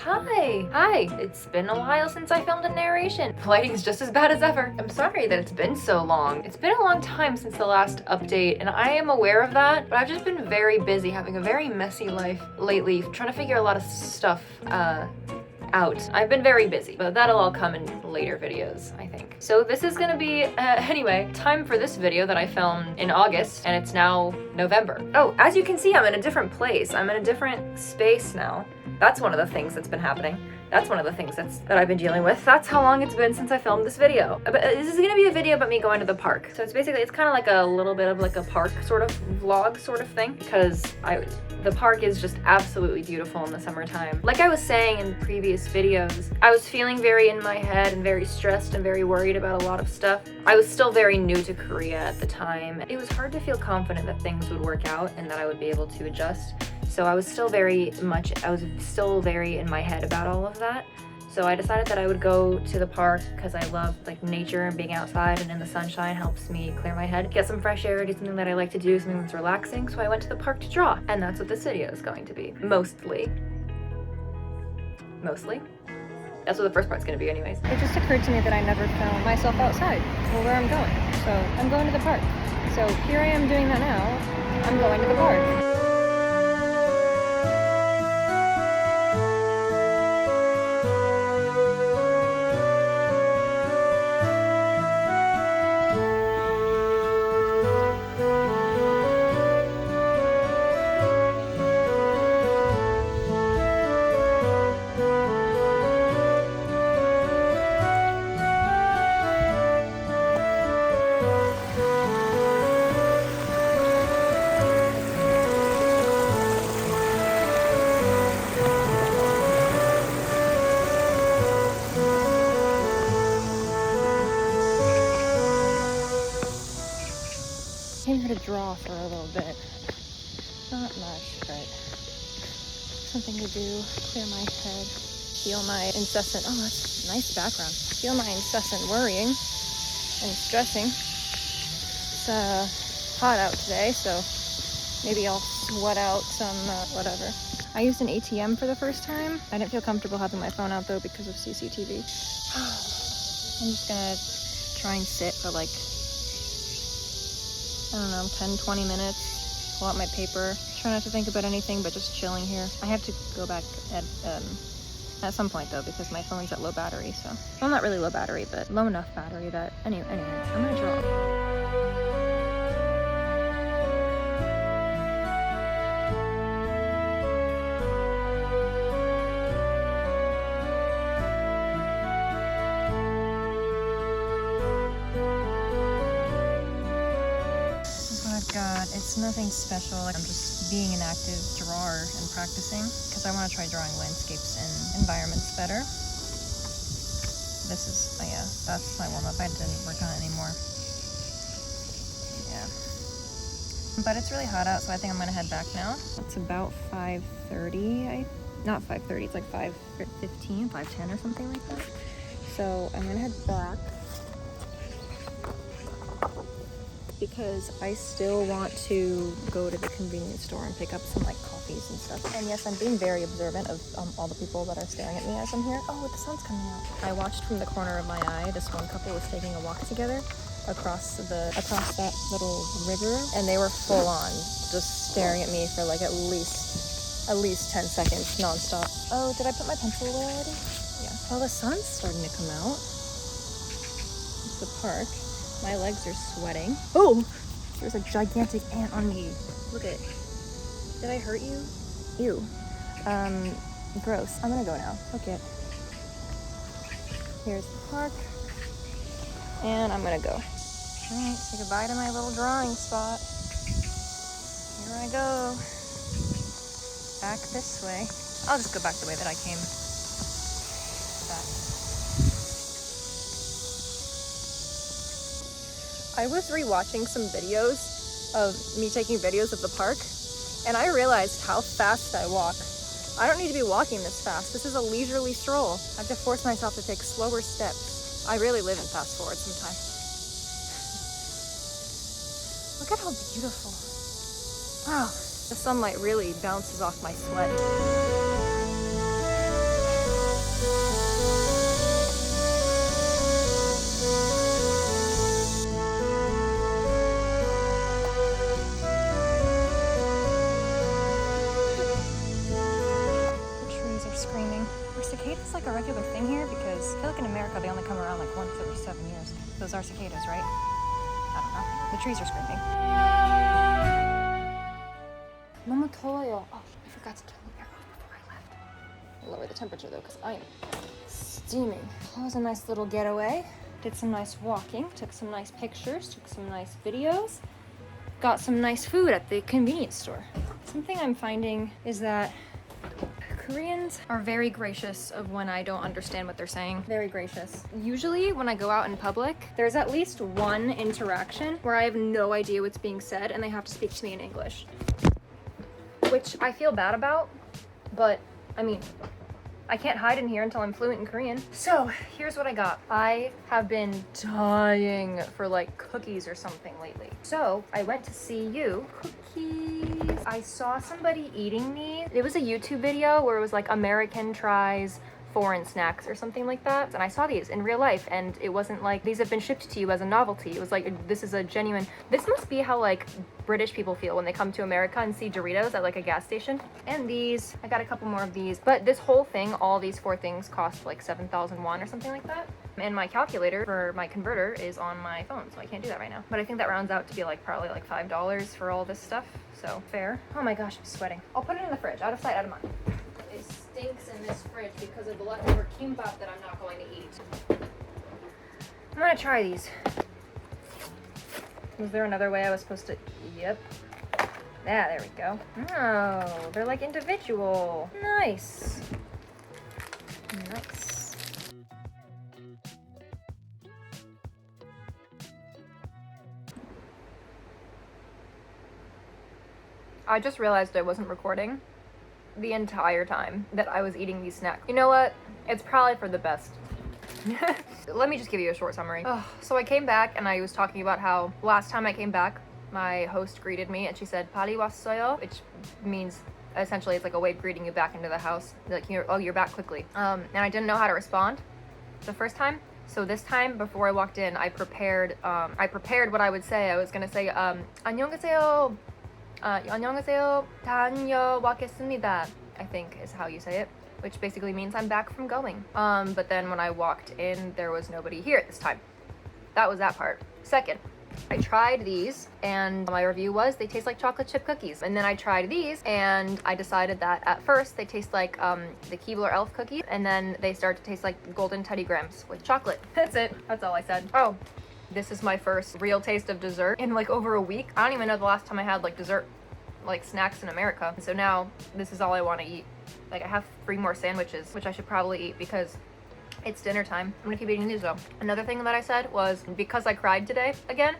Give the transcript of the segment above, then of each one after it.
Hi! Hi! It's been a while since I filmed a narration. The lighting's just as bad as ever. I'm sorry that it's been so long. It's been a long time since the last update, and I am aware of that, but I've just been very busy having a very messy life lately, trying to figure a lot of stuff out. I've been very busy, but that'll all come in later videos, I think. So this is gonna be, anyway, time for this video that I filmed in August, and it's now November. Oh, as you can see, I'm in a different place. I'm in a different space now. That's one of the things that's been happening. That's one of the things that I've been dealing with. That's how long it's been since I filmed this video. But this is gonna be a video about me going to the park. So it's basically, it's kind of like a little bit of like a park sort of vlog sort of thing, because the park is just absolutely beautiful in the summertime. Like I was saying in previous videos, I was feeling very in my head and very stressed and very worried about a lot of stuff. I was still very new to Korea at the time. It was hard to feel confident that things would work out and that I would be able to adjust. So I was still very in my head about all of that. So I decided that I would go to the park because I love like nature and being outside and in the sunshine helps me clear my head, get some fresh air, do something that I like to do, something that's relaxing. So I went to the park to draw, and that's what this video is going to be. Mostly. That's what the first part's gonna be anyways. It just occurred to me that I never found myself outside or where I'm going. So I'm going to the park. So here I am doing that now. I'm going to the park. I came here to draw for a little bit. Not much, but something to do, clear my head, feel my incessant, oh that's a nice background, feel my incessant worrying and stressing. It's hot out today, so maybe I'll sweat out some whatever. I used an ATM for the first time. I didn't feel comfortable having my phone out though because of CCTV. I'm just gonna try and sit for like, I don't know, 10-20 minutes, pull out my paper, try not to think about anything but just chilling here. I have to go back at some point though because my phone's at low battery, so. Well, not really low battery, but low enough battery that, anyway, I'm gonna draw. God, it's nothing special. Like, I'm just being an active drawer and practicing because I want to try drawing landscapes and environments better. This is, yeah, that's my warm-up. I didn't work on it anymore. Yeah. But it's really hot out, so I think I'm going to head back now. It's about 5:30. Not 5:30, it's like 5:15, 5:10 or something like that. So I'm going to head back because I still want to go to the convenience store and pick up some like coffees and stuff. And yes, I'm being very observant of all the people that are staring at me as I'm here. Oh, the sun's coming out. I watched from the corner of my eye. This one couple was taking a walk together across that little river, and they were full on just staring at me for like at least 10 seconds nonstop. Oh, did I put my pencil away already? Yeah. Well, the sun's starting to come out. It's the park. My legs are sweating. Oh, there's a gigantic ant on me. Look at it. Did I hurt you? Ew. Gross. I'm gonna go now. Okay. Here's the park. And I'm gonna go. Alright, say goodbye to my little drawing spot. Here I go. Back this way. I'll just go back the way that I came. Back. I was rewatching some videos of me taking videos of the park, and I realized how fast I walk. I don't need to be walking this fast. This is a leisurely stroll. I have to force myself to take slower steps. I really live in fast forward sometimes. Look at how beautiful. Wow, the sunlight really bounces off my sweat. cicadas like a regular thing here? Because I feel like in America they only come around like once every 7 years. Those are cicadas, right? I don't know. The trees are screaming. 너무 더워요. Oh, I forgot to turn the air off before I left. Lower the temperature though, because I am steaming. That was a nice little getaway. Did some nice walking, took some nice pictures, took some nice videos, got some nice food at the convenience store. Something I'm finding is that Koreans are very gracious of when I don't understand what they're saying. Very gracious. Usually when I go out in public, there's at least one interaction where I have no idea what's being said and they have to speak to me in English. Which I feel bad about, but I mean, I can't hide in here until I'm fluent in Korean. So here's what I got. I have been dying for like cookies or something lately. So I went to see you. Cookies. I saw somebody eating these. It was a YouTube video where it was like American tries foreign snacks or something like that. And I saw these in real life and it wasn't like these have been shipped to you as a novelty. It was like, this is a genuine, this must be how like British people feel when they come to America and see Doritos at like a gas station. And these, I got a couple more of these, but this whole thing, all these 4 things cost like 7,000 won or something like that. And my calculator for my converter is on my phone, so I can't do that right now. But I think that rounds out to be like probably like $5 for all this stuff, so fair. Oh my gosh, I'm sweating. I'll put it in the fridge, out of sight, out of mind. It stinks in this fridge because of the leftover kimbap that I'm not going to eat. I'm gonna try these. Was there another way I was supposed to? Yep. Yeah, there we go. Oh, they're like individual. Nice. Nice. I just realized I wasn't recording the entire time that I was eating these snacks. You know what? It's probably for the best. Let me just give you a short summary. So I came back and I was talking about how last time I came back, my host greeted me and she said, "Pali was어요," which means essentially it's like a way of greeting you back into the house. Like, you're back quickly. And I didn't know how to respond the first time. So this time, before I walked in, I prepared what I would say. I was gonna say, 안녕하세요. 안녕하세요. 다녀왔겠습니다, I think is how you say it, which basically means I'm back from going. But then when I walked in, there was nobody here at this time. That was that part. Second, I tried these and my review was they taste like chocolate chip cookies. And then I tried these and I decided that at first they taste like the Keebler Elf cookies, and then they start to taste like golden Teddy Grahams with chocolate. That's it. That's all I said. Oh, this is my first real taste of dessert in like over a week. I don't even know the last time I had like dessert, like snacks in America. So now this is all I want to eat. Like I have 3 more sandwiches, which I should probably eat because it's dinner time. I'm gonna keep eating these though. Another thing that I said was because I cried today again,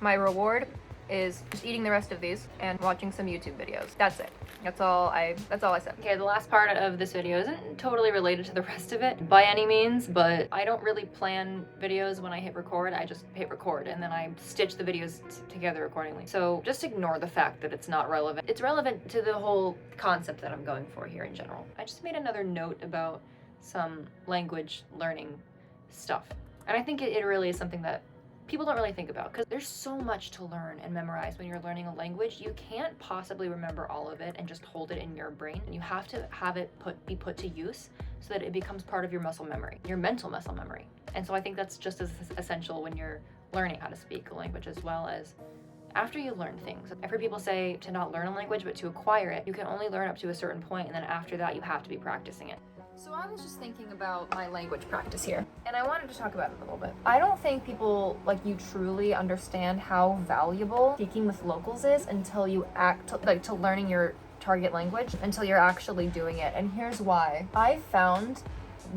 my reward is just eating the rest of these and watching some YouTube videos. That's it. That's all I said. Okay, the last part of this video isn't totally related to the rest of it by any means, but I don't really plan videos when I hit record. I just hit record and then I stitch the videos together accordingly. So just ignore the fact that it's not relevant. It's relevant to the whole concept that I'm going for here in general. I just made another note about some language learning stuff. And I think it really is something that people don't really think about because there's so much to learn and memorize when you're learning a language. You can't possibly remember all of it and just hold it in your brain. You have to have it be put to use so that it becomes part of your muscle memory, your mental muscle memory. And so I think that's just as essential when you're learning how to speak a language, as well as after you learn things. I've heard people say to not learn a language, but to acquire it. You can only learn up to a certain point, and then after that, you have to be practicing it. So I was just thinking about my language practice here, and I wanted to talk about it a little bit. I don't think people like you truly understand how valuable speaking with locals is until you to learning your target language, until you're actually doing it. And here's why. I've found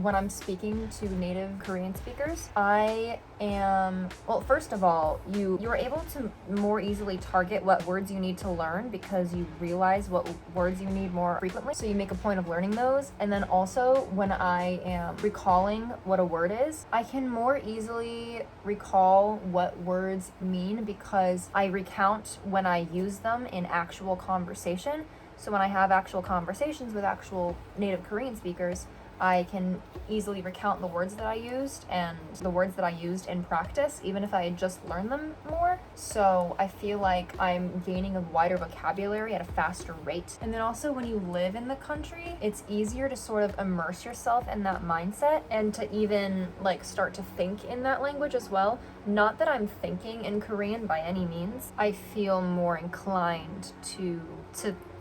when I'm speaking to native Korean speakers, well, first of all, you're able to more easily target what words you need to learn because you realize what words you need more frequently. So you make a point of learning those. And then also when I am recalling what a word is, I can more easily recall what words mean because I recount when I use them in actual conversation. So when I have actual conversations with actual native Korean speakers, I can easily recount the words that I used and the words that I used in practice, even if I had just learned them more. So I feel like I'm gaining a wider vocabulary at a faster rate. And then also when you live in the country, it's easier to sort of immerse yourself in that mindset and to even like start to think in that language as well. Not that I'm thinking in Korean by any means. I feel more inclined to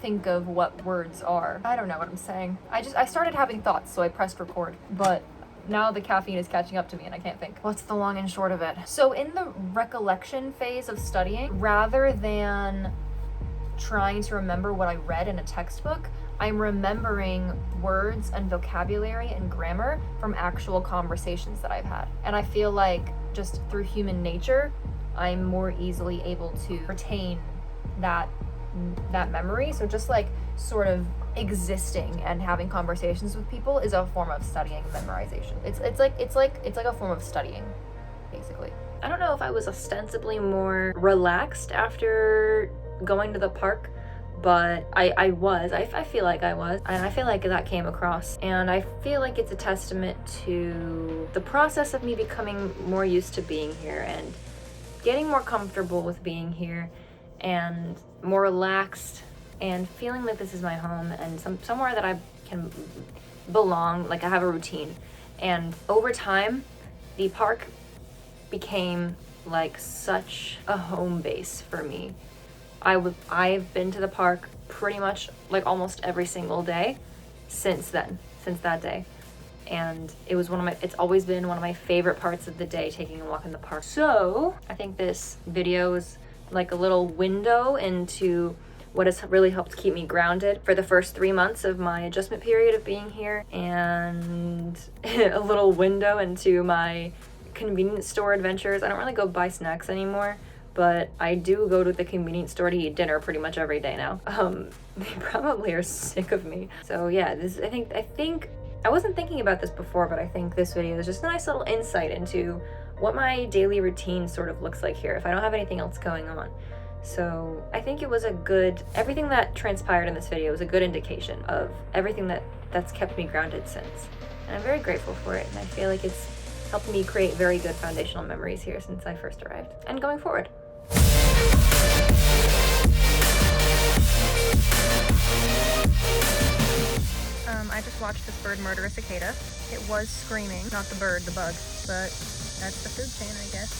think of what words are. I don't know what I'm saying. I started having thoughts, so I pressed record, but now the caffeine is catching up to me and I can't think. What's the long and short of it? So in the recollection phase of studying, rather than trying to remember what I read in a textbook, I'm remembering words and vocabulary and grammar from actual conversations that I've had. And I feel like just through human nature, I'm more easily able to retain that memory. So just like sort of existing and having conversations with people is a form of studying memorization. It's like a form of studying, basically. I don't know if I was ostensibly more relaxed after going to the park, but I feel like I was, and I feel like that came across, and I feel like it's a testament to the process of me becoming more used to being here and getting more comfortable with being here and more relaxed and feeling like this is my home and somewhere that I can belong, like I have a routine. And over time, the park became like such a home base for me. I've been to the park pretty much like almost every single day since that day. And it's always been one of my favorite parts of the day, taking a walk in the park. So I think this video is like a little window into what has really helped keep me grounded for the first 3 months of my adjustment period of being here, and a little window into my convenience store adventures. I don't really go buy snacks anymore, but I do go to the convenience store to eat dinner pretty much every day now. They probably are sick of me. So yeah, I think I wasn't thinking about this before, but I think this video is just a nice little insight into what my daily routine sort of looks like here if I don't have anything else going on. So I think it was everything that transpired in this video was a good indication of everything that's kept me grounded since. And I'm very grateful for it, and I feel like it's helped me create very good foundational memories here since I first arrived and going forward. I just watched this bird murder a cicada. It was screaming, not the bird, the bug, but that's the food chain, I guess.